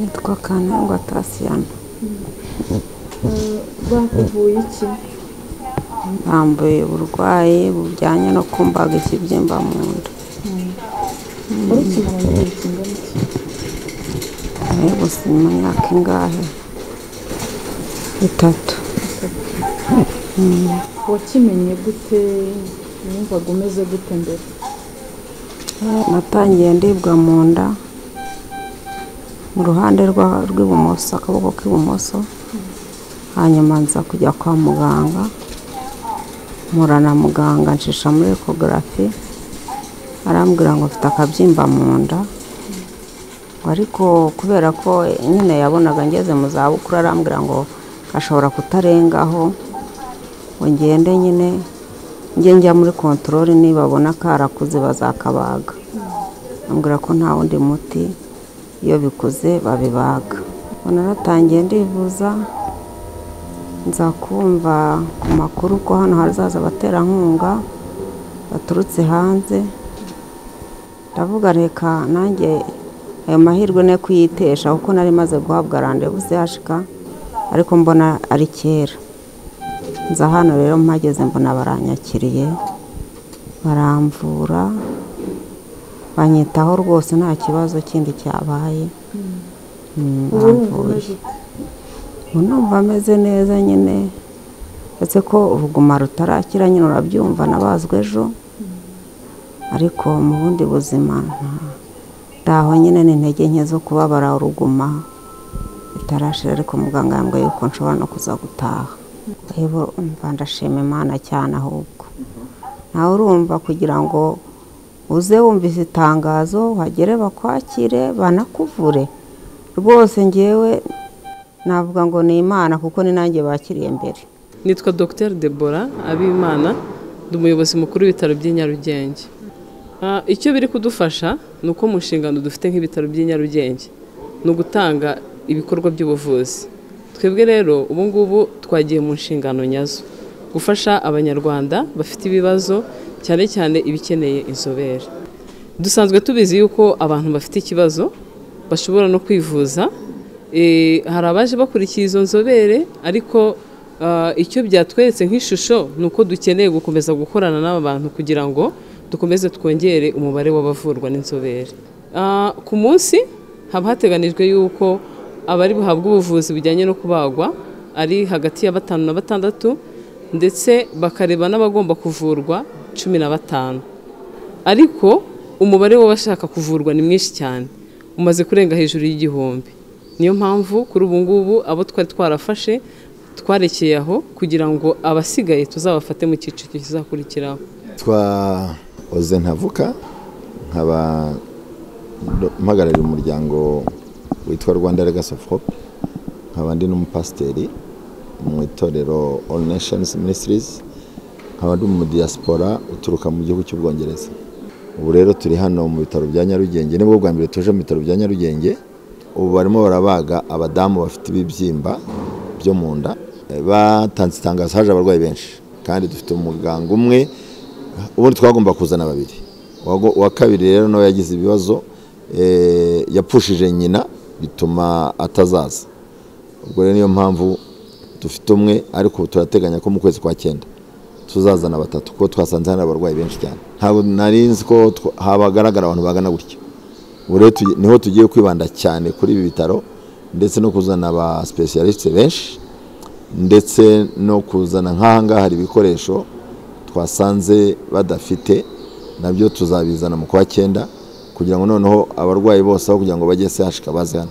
Nitwa Kanangwa Tasiyana. Bakuvuye iki? Bambuye uburwayi bujyanye no kumbaga ikibyimba mu nda. Wari ukimaranye igihe kingana iki? Gusa mu myaka ingahe? 3. Wakimenye gute? Wumvaga umeze gute mbere? Natangiye ndibwa mu nda mu ruhande rw'ibumoso, akaboko k'ibumoso. Hanyuma nza kujya kwa muganga, murana muganga ncisha muri ecography, arambwira ngo mfite akabyimba mu nda. Ariko kubera ko nyine yabonaga ngeze mu zabukuru, arambwira ngo gashobora kutarengaho, ngo ngende nyine njya muri control, nibabona karakuze bazakabaga. Ambwira ko nta wundi muti, iyo bikuze babibaga. Naratangiye ndivuza, nza kumva ku makuru ko hano hazaza abaterankunga baturutse hanze. Ndavuga reka nanjye ayo mahirwe ne kuyitesha, kuko nari maze guhabwa rendez-vous zashika, ariko mbona ari kera. Nza hano rero mpageze mbona baranyakiriye, baramvura, banyitaho rwose nta kibazo kindi cyabaye. Numva ameze neza nyine, ndetse ko ubuguma rutarakira nyine urabyumva, nabazwe ejo. Ariko mu bundi buzima ndaho nyine n'intege nke zo kubabara uruguma bitarashira, ariko muganga yambwiye yuko nshobora no kuza gutaha. Rero umva ndashima Imana cyane, ahubwo nawe urumva kugira ngo uze wumvise itangazo hagere bakwakire banakuvure, rwose ngewe navuga ngo ni Imana, kuko ni nanjye bakiriye mbere. Nitwa Dr Deborah Abimana, ndi umuyobozi mukuru w'ibitaro by'i Nyarugenge. Icyo biri kudufasha ni uko mu nshingano dufite nk'ibitaro by'i Nyarugenge ni ugutanga ibikorwa by'ubuvuzi. Twebwe rero ubu ngubu twagiye mu nshingano nyazo, gufasha abanyarwanda bafite ibibazo, cyane cyane ibikeneye inzobere. Dusanzwe tubizi yuko abantu bafite ikibazo bashobora no kwivuza, hari abaje bakurikiye izo nzobere, ariko icyo byatweretse nk'ishusho ni uko dukeneye gukomeza gukorana n'aba bantu kugira ngo dukomeze twongere umubare w'abavurwa n'inzobere. Ku munsi haba hateganijwe yuko abari buhabwe ubuvuzi bujyanye no kubagwa ari hagati ya 5 na 6, ndetse bakareba n'abagomba kuvurwa 15. Ariko umubare w'abashaka kuvurwa ni mwinshi cyane, umaze kurenga hejuru y'1,000. Niyo mpamvu kuri ubu ngubu abo twari twarafashe twarekeye aho kugira ngo abasigaye tuzabafate mu cyiciro kizakurikiraho. Oze Ntavuka, nkaba mpagarariye umuryango witwa Rwanda Legacy of Hope, nkaba ndi n'umupasiteri mu itorero All Nations Ministries, nkaba ndi mu diaspora uturuka mu gihugu cy'Ubwongereza. Ubu rero turi hano mu bitaro bya Nyarugenge, nibwo bwa mbere tuje mu bitaro bya Nyarugenge. Ubu barimo barabaga abadamu bafite ibibyimba byo mu nda. Batanze itangazo, haje abarwayi benshi, kandi dufite umuganga umwe, ubundi twagomba kuzana 2. Wa kabiri rero nawe yagize ibibazo, yapfushije nyina bituma atazaza. Ubwo rero niyo mpamvu dufite umwe, ariko turateganya ko mu kwezi kwa 9 tuzazana 3, kuko twasanze hano abarwayi benshi cyane. Ntabwo narinzi ko habagaragara abantu bagana gutya. Ubu rero niho tugiye kwibanda cyane kuri ibi bitaro, ndetse no kuzana aba specialiste benshi, ndetse no kuzana nk'ahangaha hari ibikoresho twasanze badafite, nabyo tuzabizana mu kwa 9, kugira ngo noneho abarwayi bose aho kugira ngo bajye CHK baze hano.